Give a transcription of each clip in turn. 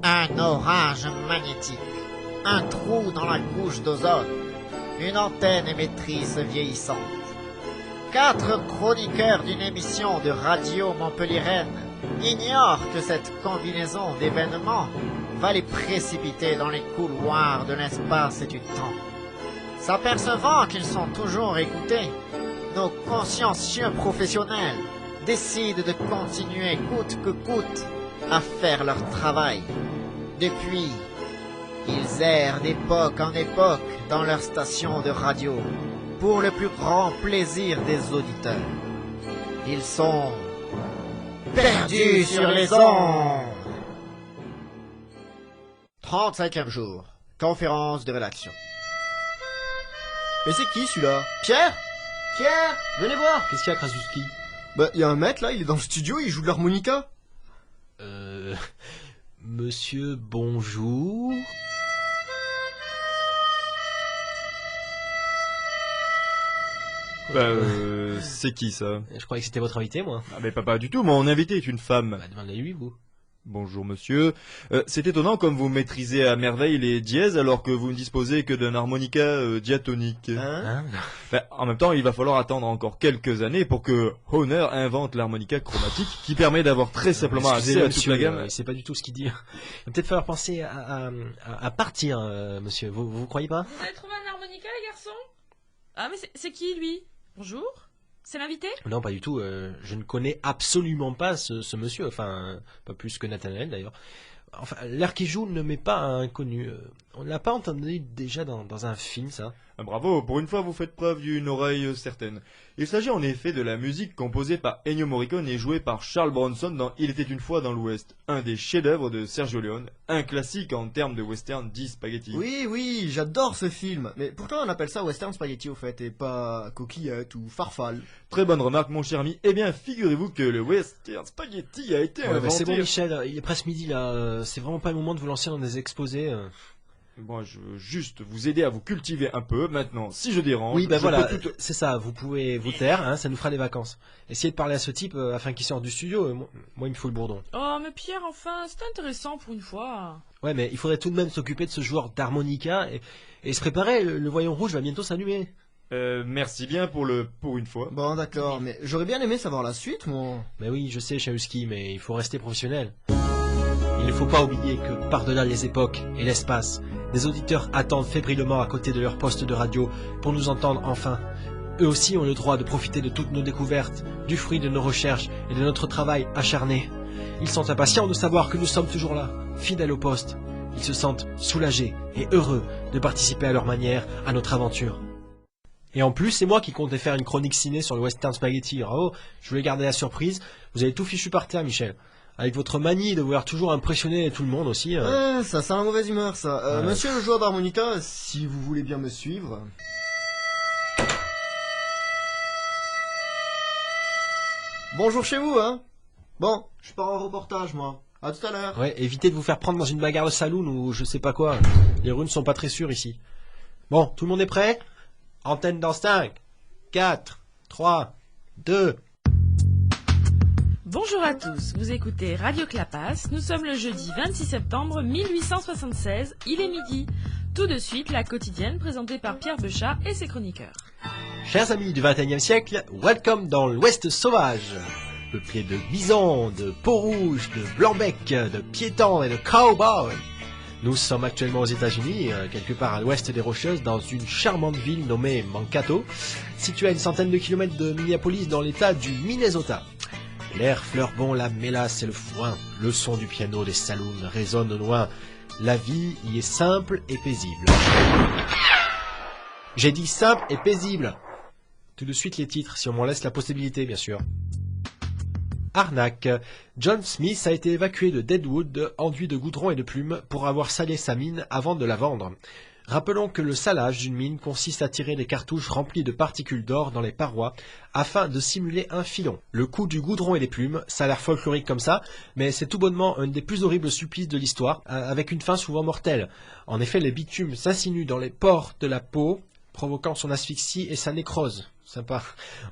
Un orage magnétique, un trou dans la couche d'ozone, une antenne émettrice vieillissante. 4 chroniqueurs d'une émission de radio montpelliéraine ignorent que cette combinaison d'événements va les précipiter dans les couloirs de l'espace et du temps. S'apercevant qu'ils sont toujours écoutés, nos consciencieux professionnels décident de continuer coûte que coûte à faire leur travail. Depuis, ils errent d'époque en époque dans leur station de radio pour le plus grand plaisir des auditeurs. Ils sont perdus sur les ondes. 35e jour, conférence de rédaction. Mais c'est qui celui-là? Pierre, venez voir. Qu'est-ce qu'il y a, Krasuski? Bah, y a un mec là, il est dans le studio, il joue de l'harmonica. Monsieur, bonjour. C'est qui ça? Je croyais que c'était votre invité, moi. Ah mais pas du tout, mon invité est une femme. Bah, demandez-lui, vous. Bonjour monsieur. C'est étonnant comme vous maîtrisez à merveille les dièses alors que vous ne disposez que d'un harmonica diatonique. Hein? En même temps, il va falloir attendre encore quelques années pour que Hohner invente l'harmonica chromatique qui permet d'avoir très simplement accès à toute la gamme. C'est pas du tout ce qu'il dit. Il va peut-être falloir penser à partir, monsieur. Vous croyez pas? Vous avez trouvé un harmonica, les garçons? Ah, mais c'est qui, lui? Bonjour? C'est l'invité? Non, pas du tout. Je ne connais absolument pas ce monsieur. Enfin, pas plus que Nathanaël, d'ailleurs. Enfin, l'air qu'il joue ne m'est pas inconnu. On ne l'a pas entendu déjà dans un film, ça? Bravo, pour une fois vous faites preuve d'une oreille certaine. Il s'agit en effet de la musique composée par Ennio Morricone et jouée par Charles Bronson dans Il était une fois dans l'Ouest, un des chefs-d'œuvre de Sergio Leone, un classique en termes de western dit spaghetti. Oui, j'adore ce film. Mais pourquoi on appelle ça western spaghetti au fait, et pas coquillette ou farfalle? Très bonne remarque mon cher ami. Eh bien, figurez-vous que le western spaghetti a été inventé... C'est bon Michel, il est presque midi là. C'est vraiment pas le moment de vous lancer dans des exposés. Moi, je veux juste vous aider à vous cultiver un peu. Maintenant, si je dérange... Oui, ben voilà, tout... c'est ça. Vous pouvez vous taire, hein, ça nous fera des vacances. Essayez de parler à ce type afin qu'il sorte du studio. Moi, il me faut le bourdon. Oh, mais Pierre, enfin, c'est intéressant pour une fois. Ouais, mais il faudrait tout de même s'occuper de ce joueur d'harmonica et se préparer. Le voyant rouge va bientôt s'allumer. Merci bien pour une fois. Bon, d'accord, mais j'aurais bien aimé savoir la suite, moi. Mais oui, je sais, Chahuski, mais il faut rester professionnel. Il ne faut pas oublier que par-delà les époques et l'espace, des auditeurs attendent fébrilement à côté de leur poste de radio pour nous entendre enfin. Eux aussi ont le droit de profiter de toutes nos découvertes, du fruit de nos recherches et de notre travail acharné. Ils sont impatients de savoir que nous sommes toujours là, fidèles au poste. Ils se sentent soulagés et heureux de participer à leur manière à notre aventure. Et en plus, c'est moi qui comptais faire une chronique ciné sur le western spaghetti. Bravo, je voulais garder la surprise. Vous avez tout fichu par terre, Michel. Avec votre manie de vouloir toujours impressionner tout le monde aussi. Ça sent la mauvaise humeur, ça. Monsieur le joueur d'harmonica, si vous voulez bien me suivre... Bonjour chez vous, hein. Bon, je pars en reportage, moi. À tout à l'heure. Ouais, évitez de vous faire prendre dans une bagarre de saloon ou je sais pas quoi. Les rues ne sont pas très sûres ici. Bon, tout le monde est prêt? Antenne dans 5, 4, 3, 2... Bonjour à tous, vous écoutez Radio Clapas, nous sommes le jeudi 26 septembre 1876, il est midi. Tout de suite, la quotidienne présentée par Pierre Beuchat et ses chroniqueurs. Chers amis du XXIe siècle, welcome dans l'Ouest sauvage. Peuplé de bisons, de peaux-rouges, de blancs-becs, de piétons et de cow-boys. Nous sommes actuellement aux États-Unis, quelque part à l'ouest des Rocheuses, dans une charmante ville nommée Mankato, située à une centaine de kilomètres de Minneapolis dans l'état du Minnesota. L'air fleure bon la mélasse et le foin, le son du piano des saloons résonne au loin. La vie y est simple et paisible. J'ai dit simple et paisible. Tout de suite les titres, si on m'en laisse la possibilité, bien sûr. Arnaque. John Smith a été évacué de Deadwood, enduit de goudron et de plumes, pour avoir salé sa mine avant de la vendre. Rappelons que le salage d'une mine consiste à tirer des cartouches remplies de particules d'or dans les parois afin de simuler un filon. Le coup du goudron et des plumes, ça a l'air folklorique comme ça, mais c'est tout bonnement un des plus horribles supplices de l'histoire, avec une fin souvent mortelle. En effet, les bitumes s'insinuent dans les pores de la peau, provoquant son asphyxie et sa nécrose. Sympa.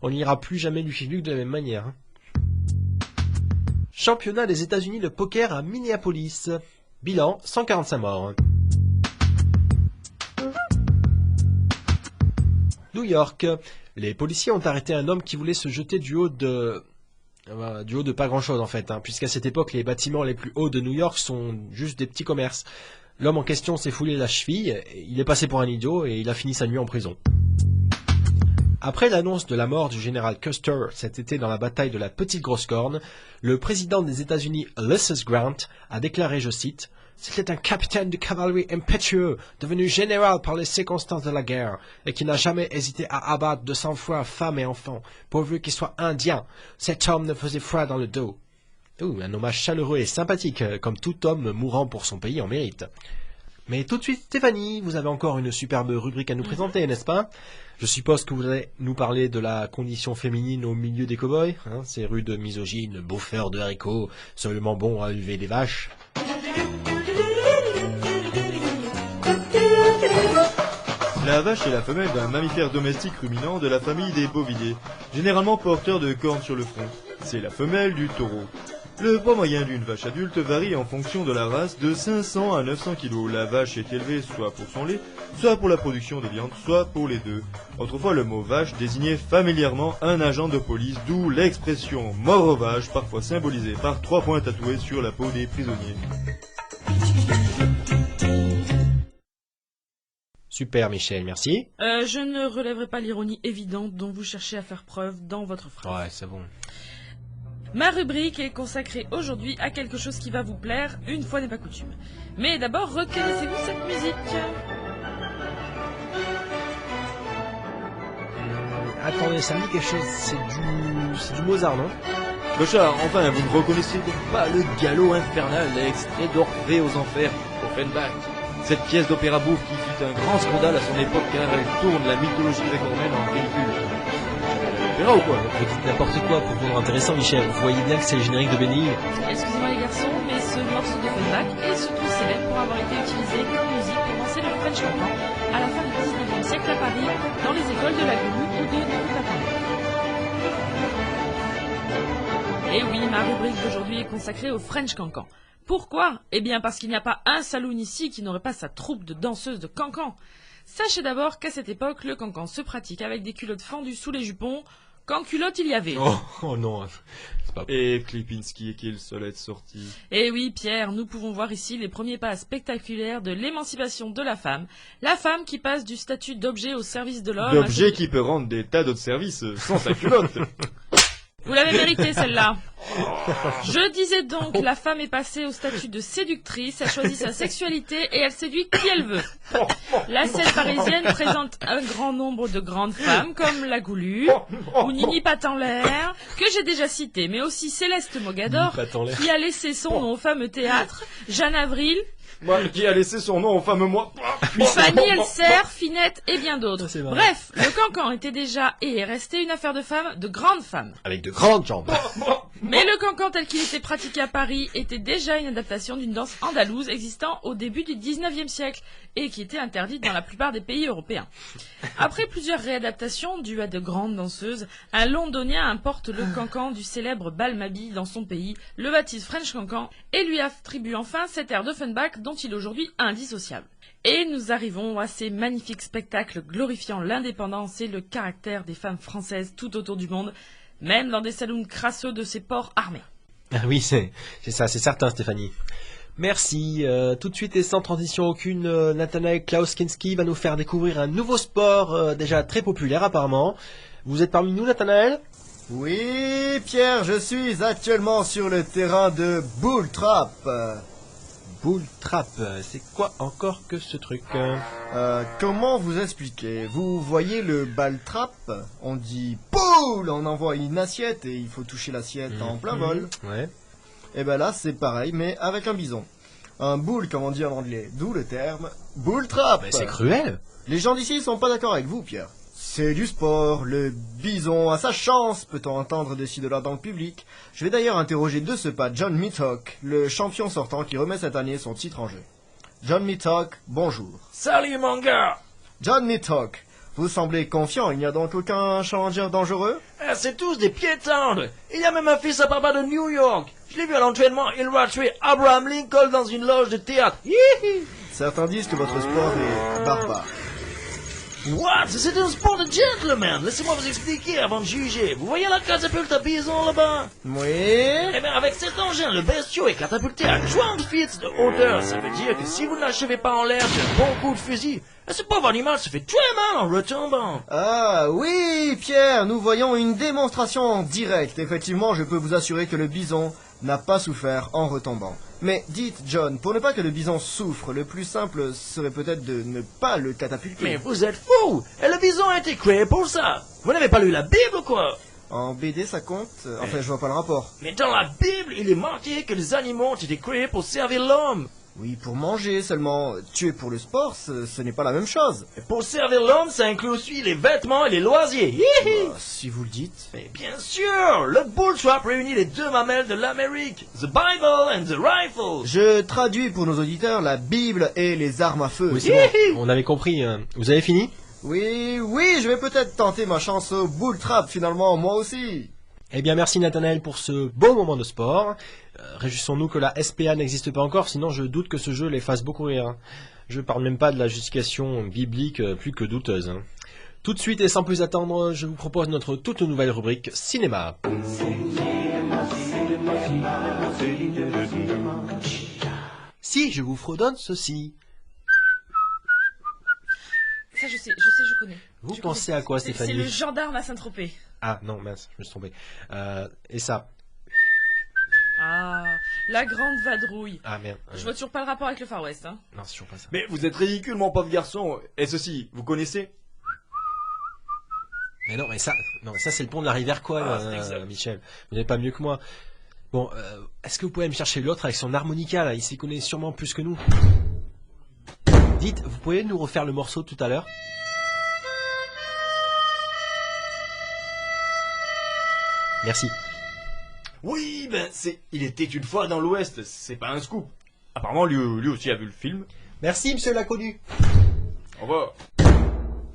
On n'ira plus jamais du Luke de la même manière. Championnat des États-Unis de poker à Minneapolis. Bilan, 145 morts. New York. Les policiers ont arrêté un homme qui voulait se jeter du haut de pas grand chose en fait, puisqu'à cette époque les bâtiments les plus hauts de New York sont juste des petits commerces. L'homme en question s'est foulé la cheville, il est passé pour un idiot et il a fini sa nuit en prison. Après l'annonce de la mort du général Custer cet été dans la bataille de la Petite Grosse Corne, le président des États-Unis Ulysses Grant a déclaré, je cite, « C'était un capitaine de cavalerie impétueux, devenu général par les circonstances de la guerre, et qui n'a jamais hésité à abattre de sang-froid femmes et enfants, pourvu qu'ils soient indiens. Cet homme ne faisait froid dans le dos. » Un hommage chaleureux et sympathique, comme tout homme mourant pour son pays en mérite. Mais tout de suite, Stéphanie, vous avez encore une superbe rubrique à nous présenter, n'est-ce pas? Je suppose que vous allez nous parler de la condition féminine au milieu des cow-boys, ces rudes misogynes, bouffeurs de haricots, seulement bons à élever des vaches. La vache est la femelle d'un mammifère domestique ruminant de la famille des bovidés, généralement porteur de cornes sur le front. C'est la femelle du taureau. Le poids moyen d'une vache adulte varie en fonction de la race de 500 à 900 kg. La vache est élevée soit pour son lait, soit pour la production de viande, soit pour les deux. Autrefois, le mot vache désignait familièrement un agent de police, d'où l'expression mort aux vaches, parfois symbolisée par 3 points tatoués sur la peau des prisonniers. Super Michel, merci. Je ne relèverai pas l'ironie évidente dont vous cherchez à faire preuve dans votre phrase. Ouais, c'est bon. Ma rubrique est consacrée aujourd'hui à quelque chose qui va vous plaire, une fois n'est pas coutume. Mais d'abord, reconnaissez-vous cette musique? Attendez, ça me dit quelque chose, c'est du Mozart, non? Clochard, enfin, vous ne reconnaissez donc pas le galop infernal, extrait d'Orphée aux Enfers, Offenbach. Cette pièce d'opéra bouffe qui fut un grand scandale à son époque car elle tourne la mythologie gréco-romaine en ridicule. Opéra ou quoi? Vous dites n'importe quoi pour rendre intéressant, Michel. Vous voyez bien que c'est le générique de Benny. Excusez-moi les garçons, mais ce morceau d'Offenbach est surtout célèbre pour avoir été utilisé comme musique pour danser le French Cancan à la fin du 19e siècle à Paris, dans les écoles de la Gouloux ou de Néry-Patin. Et oui, ma rubrique d'aujourd'hui est consacrée au French Cancan. Pourquoi? Eh bien parce qu'il n'y a pas un saloon ici qui n'aurait pas sa troupe de danseuses de cancan. Sachez d'abord qu'à cette époque, le cancan se pratique avec des culottes fendues sous les jupons, qu'en culotte il y avait. Oh non, c'est pas... Et Klipinski qui est le seul à être sorti. Eh oui, Pierre, nous pouvons voir ici les premiers pas spectaculaires de l'émancipation de la femme qui passe du statut d'objet au service de l'homme. D'objet qui peut rendre des tas d'autres services sans sa culotte. Vous l'avez mérité celle-là. Je disais donc, la femme est passée au statut de séductrice, elle choisit sa sexualité et elle séduit qui elle veut. La scène parisienne présente un grand nombre de grandes femmes comme la Goulue ou Nini Patanlaire, que j'ai déjà citée, mais aussi Céleste Mogador, qui a laissé son nom au fameux théâtre, Jeanne Avril, Qui a laissé son nom aux fameux mois. Fanny Elser, Finette et bien d'autres. C'est vrai. Bref, le cancan était déjà et est resté une affaire de femmes, de grandes femmes. Avec de grandes jambes. Mais le cancan tel qu'il était pratiqué à Paris était déjà une adaptation d'une danse andalouse existant au début du 19e siècle et qui était interdite dans la plupart des pays européens. Après plusieurs réadaptations dues à de grandes danseuses, un londonien importe le cancan du célèbre Balmaby dans son pays, le baptise French Cancan et lui attribue enfin cet air d'Offenbach dont il est aujourd'hui indissociable. Et nous arrivons à ces magnifiques spectacles glorifiant l'indépendance et le caractère des femmes françaises tout autour du monde, même dans des saloons crasseux de ces ports armés. Ah oui, c'est ça, c'est certain, Stéphanie. Merci. Tout de suite et sans transition aucune, Nathanael Klaus-Kinski va nous faire découvrir un nouveau sport déjà très populaire apparemment. Vous êtes parmi nous, Nathanael? Oui, Pierre, je suis actuellement sur le terrain de Bull Trap. Bull Trap, c'est quoi encore que ce truc? Comment vous expliquer? Vous voyez le ball trap? On dit Bull, on envoie une assiette et il faut toucher l'assiette en plein vol. Ouais. Et ben là, c'est pareil, mais avec un bison. Un bull, comme on dit en anglais, d'où le terme Bull Trap. Mais c'est cruel. Les gens d'ici sont pas d'accord avec vous, Pierre. C'est du sport, le bison a sa chance, peut-on entendre de-ci de là dans le public. Je vais d'ailleurs interroger de ce pas John Mithock, le champion sortant qui remet cette année son titre en jeu. John Mithock, bonjour. Salut mon gars! John Mithock, Vous semblez confiant, il n'y a donc aucun challenger dangereux? Ah, c'est tous des piétons. Il y a même un fils à papa de New York. Je l'ai vu à l'entraînement, il va tuer Abraham Lincoln dans une loge de théâtre. Hihi. Certains disent que votre sport est barbare. What? C'est un sport de gentleman. Laissez-moi vous expliquer avant de juger. Vous voyez la catapulte à bison là-bas? Oui. Eh bien, avec cet engin, le bestiau est catapulté à 30 feet de hauteur. Ça veut dire que si vous ne l'achevez pas en l'air d'un bon coup de fusil, ce pauvre animal se fait très mal en retombant. Ah oui, Pierre, nous voyons une démonstration en direct. Effectivement, je peux vous assurer que le bison n'a pas souffert en retombant. Mais dites, John, pour ne pas que le bison souffre, le plus simple serait peut-être de ne pas le catapulter. Mais vous êtes fou. Et le bison a été créé pour ça. Vous n'avez pas lu la Bible ou quoi? En BD, ça compte? Enfin, je vois pas le rapport. Mais dans la Bible, il est marqué que les animaux ont été créés pour servir l'homme. Oui, pour manger seulement. Tuer pour le sport, ce n'est pas la même chose. Et pour servir l'homme, ça inclut aussi les vêtements et les loisirs. Hihi. Si vous le dites. Mais bien sûr, le bull trap réunit les deux mamelles de l'Amérique, the Bible and the rifle. Je traduis pour nos auditeurs la Bible et les armes à feu. Oui, c'est bon, on avait compris. Vous avez fini? Oui, je vais peut-être tenter ma chance au bull trap finalement, moi aussi. Eh bien, merci Nathanaël pour ce beau moment de sport. Réjouissons-nous que la SPA n'existe pas encore, sinon je doute que ce jeu les fasse beaucoup rire. Je parle même pas de la justification biblique plus que douteuse. Tout de suite et sans plus attendre, je vous propose notre toute nouvelle rubrique Cinéma. Si je vous fredonne ceci, Ça, je connais. vous Je pensez connais. à quoi, C'est Stéphanie? le gendarme à Saint-Tropez. Ah non, mince, je me suis trompé. Et ça? Ah, la grande vadrouille. Ah merde. Je vois toujours pas le rapport avec le Far West, hein. Non, c'est toujours pas ça. Mais vous êtes ridicule, mon pauvre garçon. Et ceci, vous connaissez? Mais non, mais ça c'est le pont de la rivière quoi, c'est exact. Michel. Vous n'êtes pas mieux que moi. Bon, est-ce que vous pouvez me chercher l'autre avec son harmonica là? Il s'y connaît sûrement plus que nous. Dites, vous pouvez nous refaire le morceau tout à l'heure? Merci. Oui, il était une fois dans l'Ouest. C'est pas un scoop. Apparemment, lui aussi a vu le film. Merci, monsieur l'inconnu. Au revoir.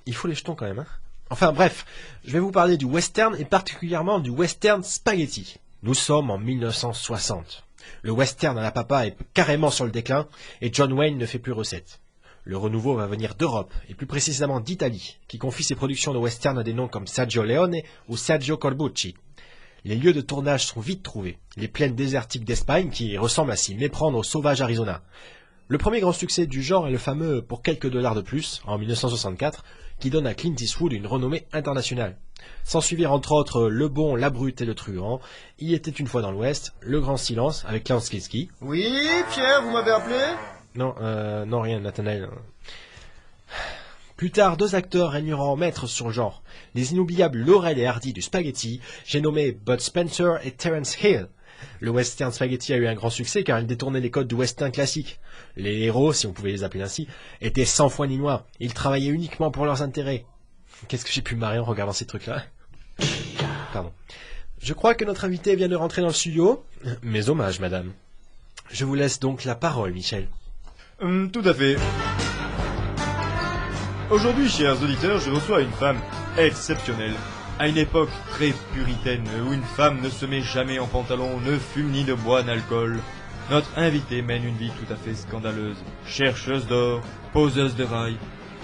Il faut les jetons quand même, hein. Enfin bref, je vais vous parler du western et particulièrement du western spaghetti. Nous sommes en 1960. Le western à la papa est carrément sur le déclin et John Wayne ne fait plus recette. Le renouveau va venir d'Europe, et plus précisément d'Italie, qui confie ses productions de western à des noms comme Sergio Leone ou Sergio Corbucci. Les lieux de tournage sont vite trouvés, les plaines désertiques d'Espagne qui ressemblent à s'y méprendre au sauvage Arizona. Le premier grand succès du genre est le fameux Pour quelques dollars de plus, en 1964, qui donne à Clint Eastwood une renommée internationale. S'en suivirent entre autres Le Bon, La Brute et Le Truand, Il était une fois dans l'Ouest, Le Grand Silence avec Klaus Kinski. Oui, Pierre, vous m'avez appelé? Non, rien, Nathanaël. Plus tard, deux acteurs régneront en maître sur le genre. Les inoubliables Laurel et Hardy du spaghetti, j'ai nommé Bud Spencer et Terence Hill. Le western spaghetti a eu un grand succès car il détournait les codes du western classique. Les héros, si on pouvait les appeler ainsi, étaient sans foi ni loi. Ils travaillaient uniquement pour leurs intérêts. Qu'est-ce que j'ai pu me marrer en regardant ces trucs-là? Pardon. Je crois que notre invité vient de rentrer dans le studio. Mes hommages, madame. Je vous laisse donc la parole, Michel. Tout à fait. Aujourd'hui, chers auditeurs, je reçois une femme exceptionnelle. À une époque très puritaine où une femme ne se met jamais en pantalon, ne fume ni ne boit d'alcool, notre invitée mène une vie tout à fait scandaleuse. Chercheuse d'or, poseuse de rails,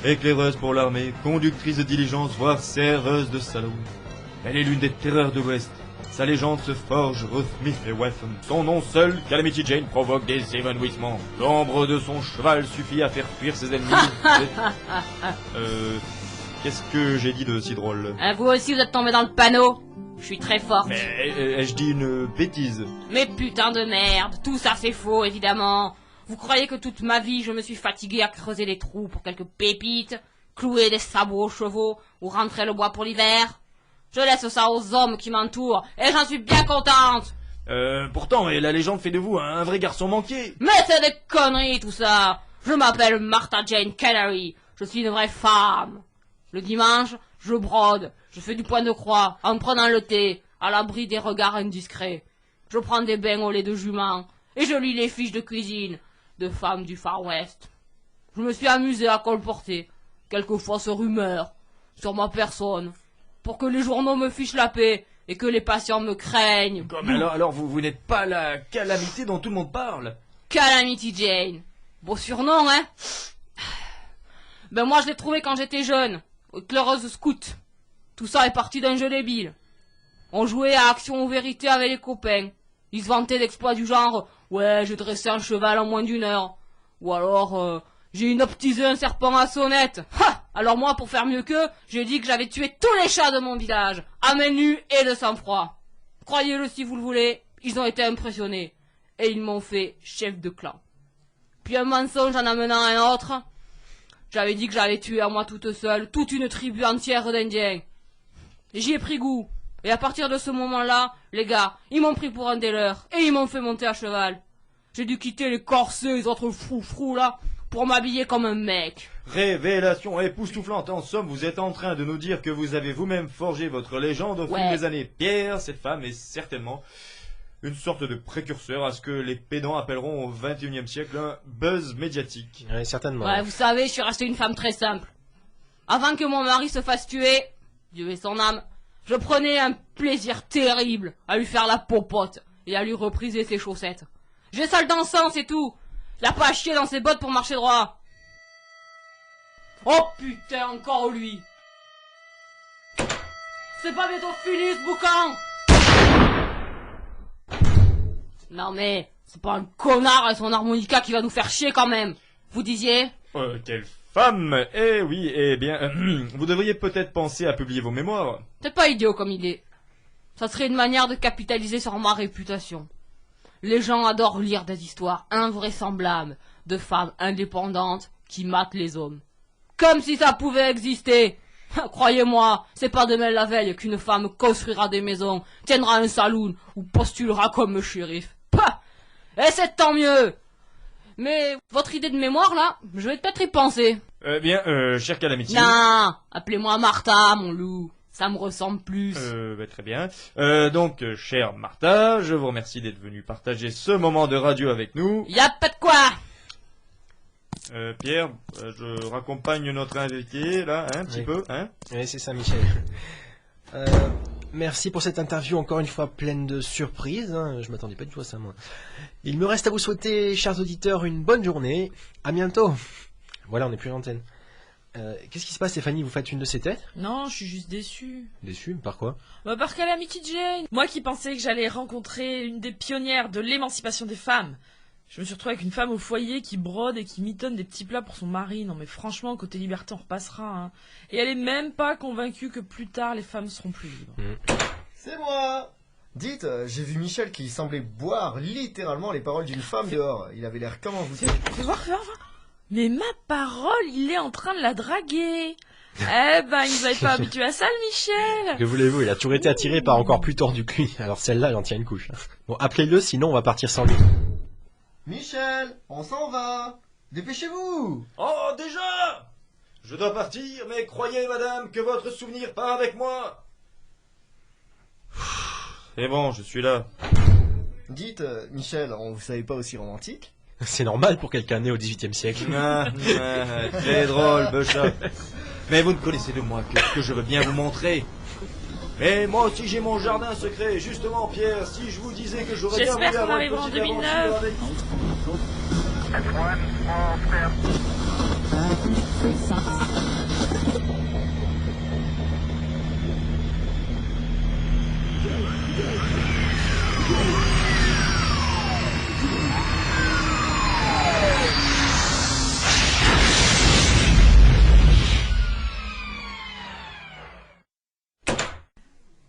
éclaireuse pour l'armée, conductrice de diligence, voire serreuse de salon. Elle est l'une des terreurs de l'Ouest. Sa légende se forge, Ruth Mifewethan. Son nom seul, Calamity Jane, provoque des évanouissements. L'ombre de son cheval suffit à faire fuir ses ennemis. Qu'est-ce que j'ai dit de si drôle? Vous aussi vous êtes tombé dans le panneau. Je suis très forte. Mais ai-je dit une bêtise? Mais putain de merde, tout ça c'est faux évidemment. Vous croyez que toute ma vie je me suis fatigué à creuser des trous pour quelques pépites, clouer des sabots aux chevaux ou rentrer le bois pour l'hiver? Je laisse ça aux hommes qui m'entourent et j'en suis bien contente. Pourtant, la légende fait de vous un vrai garçon manqué. Mais c'est des conneries tout ça. Je m'appelle Martha Jane Canary. Je suis une vraie femme. Le dimanche, je brode. Je fais du point de croix en prenant le thé, à l'abri des regards indiscrets. Je prends des bains au lait de jument et je lis les fiches de cuisine de femmes du Far West. Je me suis amusé à colporter quelques fausses rumeurs sur ma personne, pour que les journaux me fichent la paix et que les patients me craignent. Alors vous n'êtes pas la calamité dont tout le monde parle. Calamity Jane. Beau surnom, hein? Ben moi je l'ai trouvé quand j'étais jeune, aux Éclaireuses Scout. Tout ça est parti d'un jeu débile. On jouait à Action ou Vérité avec les copains. Ils se vantaient d'exploits du genre « Ouais, j'ai dressé un cheval en moins d'1 heure ». Ou alors « J'ai hypnotisé un serpent à sonnette ». Ha! Alors moi, pour faire mieux qu'eux, j'ai dit que j'avais tué tous les chats de mon village, à main nue et de sang-froid. Croyez-le si vous le voulez, ils ont été impressionnés. Et ils m'ont fait chef de clan. Puis un mensonge en amenant un autre. J'avais dit que j'avais tué à moi toute seule toute une tribu entière d'Indiens. Et j'y ai pris goût. Et à partir de ce moment-là, les gars, ils m'ont pris pour un des leurs. Et ils m'ont fait monter à cheval. J'ai dû quitter les corsets, les autres froufrous là, pour m'habiller comme un mec. Révélation époustouflante. En somme, vous êtes en train de nous dire que vous avez vous-même forgé votre légende au fil Ouais. des années. Pierre, cette femme est certainement une sorte de précurseur à ce que les pédants appelleront au XXIe siècle un buzz médiatique. Ouais, certainement. Ouais, vous savez, je suis restée une femme très simple. Avant que mon mari se fasse tuer, Dieu ait son âme, je prenais un plaisir terrible à lui faire la popote et à lui repriser ses chaussettes. J'ai ça le dansant, c'est tout. Il a pas à chier dans ses bottes pour marcher droit. Oh putain, encore lui. C'est pas bientôt fini ce boucan? Non mais, c'est pas un connard et son harmonica qui va nous faire chier quand même. Vous disiez? Quelle femme! Eh oui, eh bien, vous devriez peut-être penser à publier vos mémoires. C'est pas idiot comme idée. Ça serait une manière de capitaliser sur ma réputation. Les gens adorent lire des histoires invraisemblables de femmes indépendantes qui matent les hommes. Comme si ça pouvait exister. Croyez-moi, c'est pas demain la veille qu'une femme construira des maisons, tiendra un saloon ou postulera comme shérif. Pah! Et c'est tant mieux. Mais votre idée de mémoire là, je vais peut-être y penser. Cher Calamity. Non, appelez-moi Martha, mon loup. Ça me ressemble plus. Très bien. Donc, chère Martha, je vous remercie d'être venue partager ce moment de radio avec nous. Y a pas de quoi. Pierre, je raccompagne notre invité, là, un petit Oui. peu, hein. Oui, c'est ça, Michel. Merci pour cette interview encore une fois pleine de surprises. Hein. Je m'attendais pas du tout à ça, moi. Il me reste à vous souhaiter, chers auditeurs, une bonne journée. À bientôt. Voilà, on n'est plus à l'antenne. Qu'est-ce qui se passe, Stéphanie? Vous faites une de ces têtes? Non, je suis juste déçue. Déçu? Par quoi? Bah par Calamity Jane. Moi qui pensais que j'allais rencontrer une des pionnières de l'émancipation des femmes. Je me suis retrouvée avec une femme au foyer qui brode et qui mitonne des petits plats pour son mari. Non mais franchement, côté liberté, on repassera. Hein. Et elle est même pas convaincue que plus tard, les femmes seront plus libres. C'est moi. Dites, j'ai vu Michel qui semblait boire littéralement les paroles d'une femme dehors. Il avait l'air comme envoûté. Fais voir. Mais ma parole, il est en train de la draguer. Eh ben, il nous avait pas habitués à ça, le Michel. Que voulez-vous? Il a toujours été attiré par encore plus tordu que lui. Alors celle-là, elle en tient une couche. Bon, appelez-le, sinon on va partir sans lui. Michel, on s'en va. Dépêchez-vous. Oh, déjà! Je dois partir, mais croyez, madame, que votre souvenir part avec moi. C'est bon, je suis là. Dites, Michel, on vous savait pas aussi romantique? C'est normal pour quelqu'un né au XVIIIe siècle. Très drôle, Becha. Mais vous ne connaissez de moi que ce que je veux bien vous montrer. Mais moi aussi j'ai mon jardin secret. Justement, Pierre, si je vous disais que j'aurais bien voulu J'espère qu'on avoir une arrivera en petite 2009. aventure avec...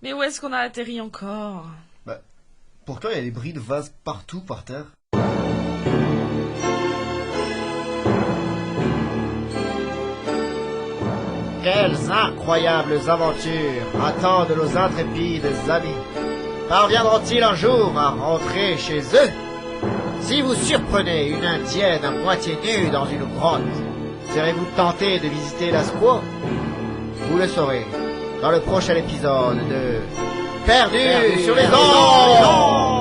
Mais où est-ce qu'on a atterri encore? Pourtant, il y a des bris de vases partout par terre. Quelles incroyables aventures attendent nos intrépides amis. Parviendront-ils un jour à rentrer chez eux? Si vous surprenez une indienne à moitié nue dans une grotte, serez-vous tenté de visiter la squaw? Vous le saurez dans le prochain épisode de Perdu sur les ondes.